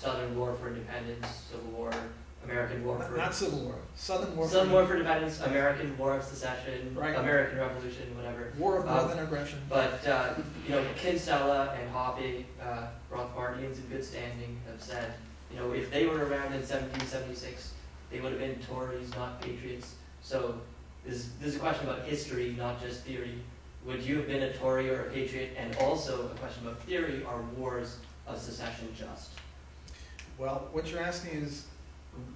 Southern War for Independence, Civil War, American War for... Not Civil War. Southern War for Independence, American War of Secession, right. American Revolution, whatever. War of Northern Aggression. But, Kinsella and Hoppe, Rothbardians in good standing, have said, if they were around in 1776, they would have been Tories, not patriots. So this is a question about history, not just theory. Would you have been a Tory or a patriot? And also a question about theory, are wars of secession just? Well, what you're asking is,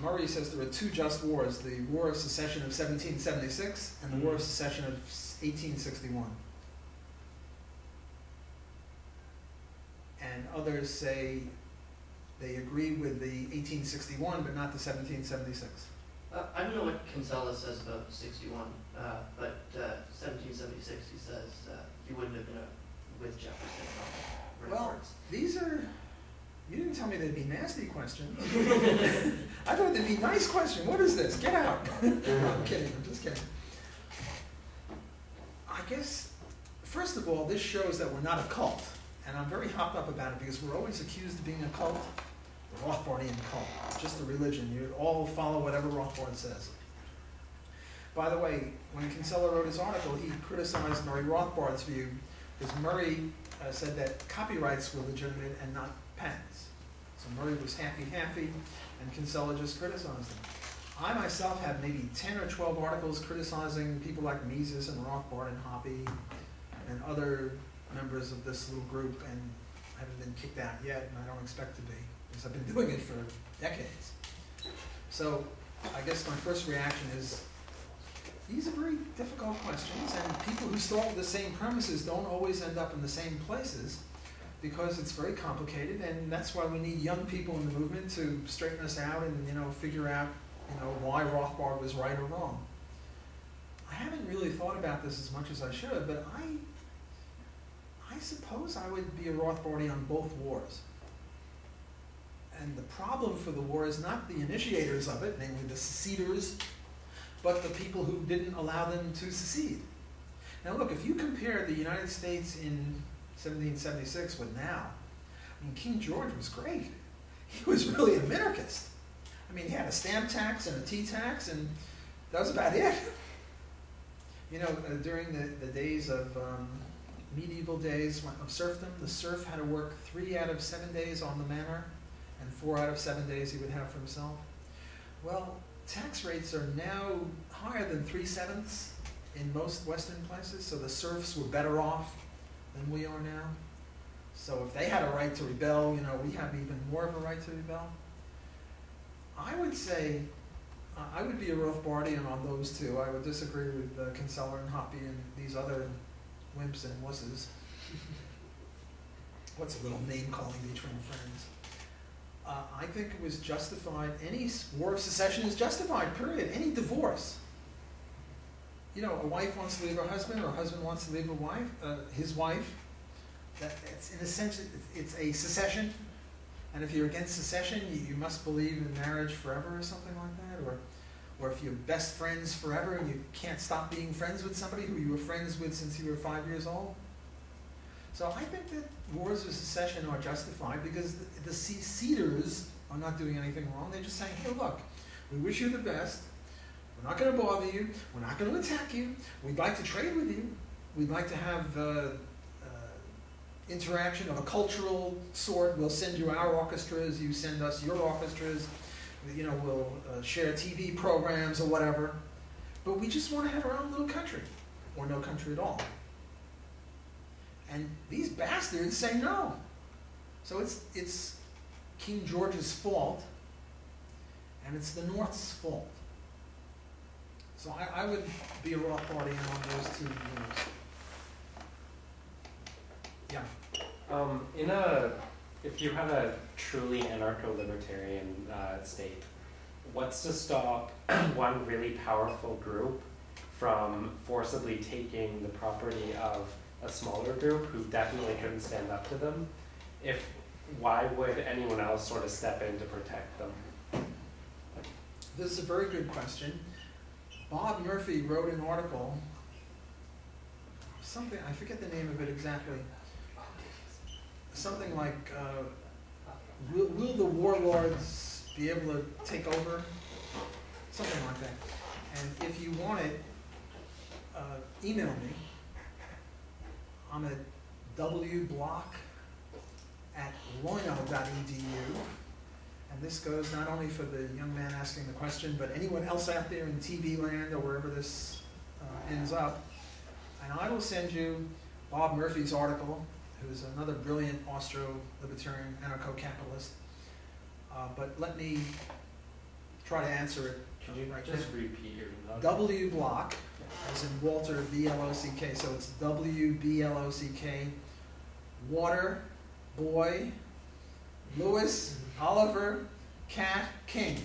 Murray says there were two just wars, the War of Secession of 1776 and the War of Secession of 1861. And others say they agree with the 1861, but not the 1776. I don't know what Kinsella says about 61, but 1776 he says he wouldn't have been with Jefferson. Well, these are, you didn't tell me they'd be nasty questions. I thought they'd be nice questions. What is this? Get out. I'm kidding, I'm just kidding. I guess, first of all, this shows that we're not a cult. And I'm very hopped up about it because we're always accused of being a cult. The Rothbardian cult, just a religion. You all follow whatever Rothbard says. By the way, when Kinsella wrote his article, he criticized Murray Rothbard's view because Murray said that copyrights were legitimate and not patents. So Murray was happy, and Kinsella just criticized him. I myself have maybe 10 or 12 articles criticizing people like Mises and Rothbard and Hoppe and other members of this little group, and I haven't been kicked out yet, and I don't expect to be, because I've been doing it for decades. So I guess my first reaction is, these are very difficult questions, and people who start with the same premises don't always end up in the same places, because it's very complicated, and that's why we need young people in the movement to straighten us out and figure out why Rothbard was right or wrong. I haven't really thought about this as much as I should, but I suppose I would be a Rothbardian on both wars. And the problem for the war is not the initiators of it, namely the seceders, but the people who didn't allow them to secede. Now look, if you compare the United States in 1776 with now, I mean, King George was great. He was really a minarchist. I mean, he had a stamp tax and a tea tax, and that was about it. During the days of medieval days of serfdom, the serf had to work 3 out of 7 days on the manor, and 4 out of 7 days he would have for himself. Well, tax rates are now higher than 3/7 in most Western places, so the serfs were better off than we are now. So if they had a right to rebel, we have even more of a right to rebel. I would say I would be a Rothbardian on those two. I would disagree with Kinsella and Hoppe and these other wimps and wusses. What's a little name calling between friends? I think it was justified. Any war of secession is justified, period. Any divorce. A wife wants to leave her husband, or a husband wants to leave his wife. It's in a sense, it's a secession. And if you're against secession, you must believe in marriage forever or something like that. Or if you're best friends forever and you can't stop being friends with somebody who you were friends with since you were 5 years old. So I think that wars of secession are justified because the seceders are not doing anything wrong. They're just saying, hey, look, we wish you the best. We're not going to bother you. We're not going to attack you. We'd like to trade with you. We'd like to have interaction of a cultural sort. We'll send you our orchestras. You send us your orchestras. We'll share TV programs or whatever. But we just want to have our own little country, or no country at all. And these bastards say no. So it's King George's fault, and it's the North's fault. So I would be a Rothbardian on those two views. Yeah. If you had a truly anarcho-libertarian state, what's to stop one really powerful group from forcibly taking the property of a smaller group who definitely couldn't stand up to them? Why would anyone else sort of step in to protect them? This is a very good question. Bob Murphy wrote an article, something, I forget the name of it exactly, something like will the warlords be able to take over? Something like that. And if you want it, email me. I'm at wblock@loino.edu. And this goes not only for the young man asking the question, but anyone else out there in TV land or wherever this ends up. And I will send you Bob Murphy's article, who's another brilliant Austro-libertarian anarcho-capitalist. But let me try to answer it. Can you right just now. repeat your email? WBlock, as in Walter, B-L-O-C-K, so it's W-B-L-O-C-K, Water, Boy, Lewis, Oliver, Cat, King,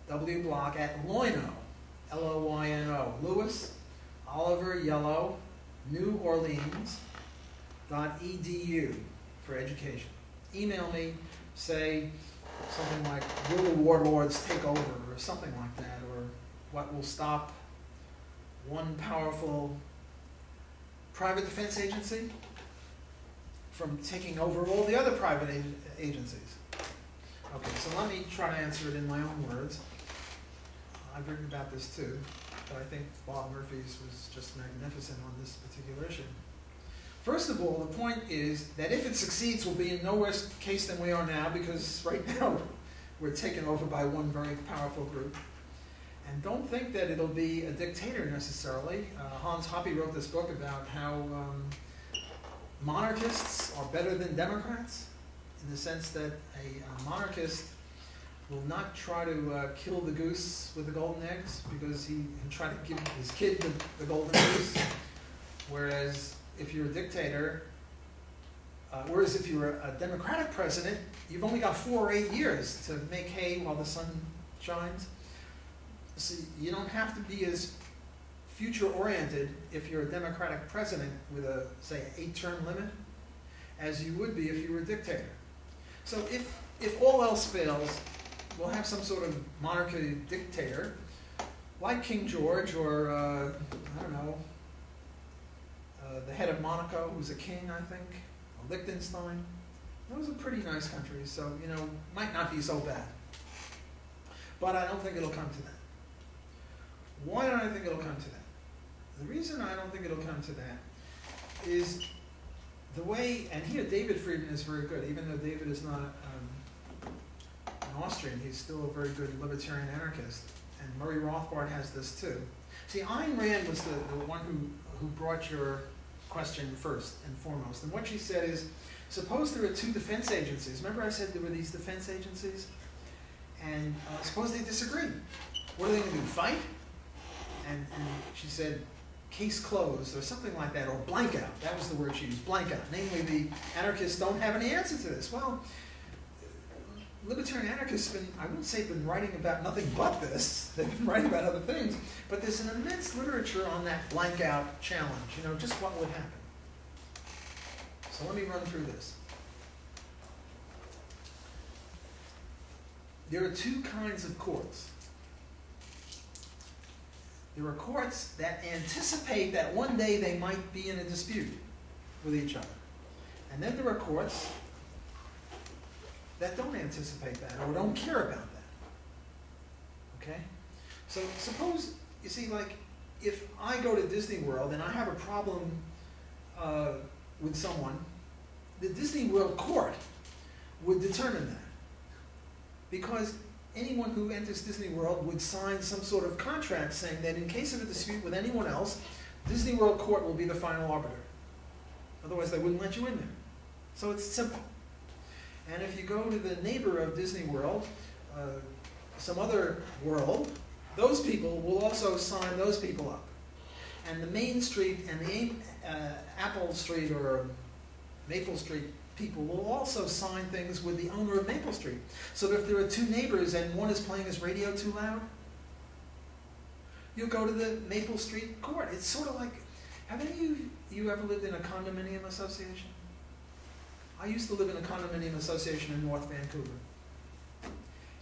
WBlock at Loino, L-O-Y-N-O, Lewis, Oliver, Yellow, New Orleans, .edu for education. Email me, say something like, will the warlords take over, or something like that, or what will stop one powerful private defense agency from taking over all the other private agencies. Okay, so let me try to answer it in my own words. I've written about this too, but I think Bob Murphy's was just magnificent on this particular issue. First of all, the point is that if it succeeds, we'll be in no worse case than we are now, because right now we're taken over by one very powerful group. And don't think that it'll be a dictator necessarily. Hans Hoppe wrote this book about how monarchists are better than Democrats, in the sense that a monarchist will not try to kill the goose with the golden eggs, because he'll try to give his kid the golden goose. Whereas if you're a dictator, whereas if you're a democratic president, you've only got 4 or 8 years to make hay while the sun shines. So you don't have to be as future-oriented if you're a democratic president with a, say, 8-term limit, as you would be if you were a dictator. So if all else fails, we'll have some sort of monarchy dictator, like King George, or, I don't know, the head of Monaco, who's a king, I think, or Liechtenstein. Those are pretty nice countries, so, you know, might not be so bad. But I don't think it'll come to that. Why don't I think it'll come to that? The reason I don't think it'll come to that is the way, and here David Friedman is very good, even though David is not an Austrian, he's still a very good libertarian anarchist. And Murray Rothbard has this too. See, Ayn Rand was the one who brought your question first and foremost. And what she said is, suppose there are 2 defense agencies. Remember I said there were these defense agencies? And suppose they disagree. What are they going to do, fight? And she said, case closed, or something like that, or blank out. That was the word she used, blank out. Namely, the anarchists don't have any answer to this. Well, libertarian anarchists have been, I wouldn't say been writing about nothing but this. They've been writing about other things. But there's an immense literature on that blank out challenge, you know, just what would happen. So let me run through this. There are 2 kinds of courts. There are courts that anticipate that one day they might be in a dispute with each other. And then there are courts that don't anticipate that or don't care about that. Okay? So suppose, you see, like, if I go to Disney World and I have a problem with someone, the Disney World court would determine that. Because anyone who enters Disney World would sign some sort of contract saying that in case of a dispute with anyone else, Disney World court will be the final arbiter. Otherwise, they wouldn't let you in there. So it's simple. And if you go to the neighbor of Disney World, some other world, those people will also sign those people up. And the Main Street and the Apple Street or Maple Street people will also sign things with the owner of Maple Street. So if there are 2 neighbors and one is playing his radio too loud, you'll go to the Maple Street court. It's sort of like, have any of you ever lived in a condominium association? I used to live in a condominium association in North Vancouver.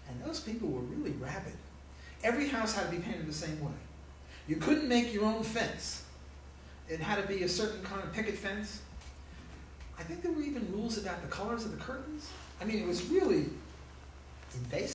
And those people were really rabid. Every house had to be painted the same way. You couldn't make your own fence. It had to be a certain kind of picket fence. I think there were even rules about the colors of the curtains. I mean, it was really invasive.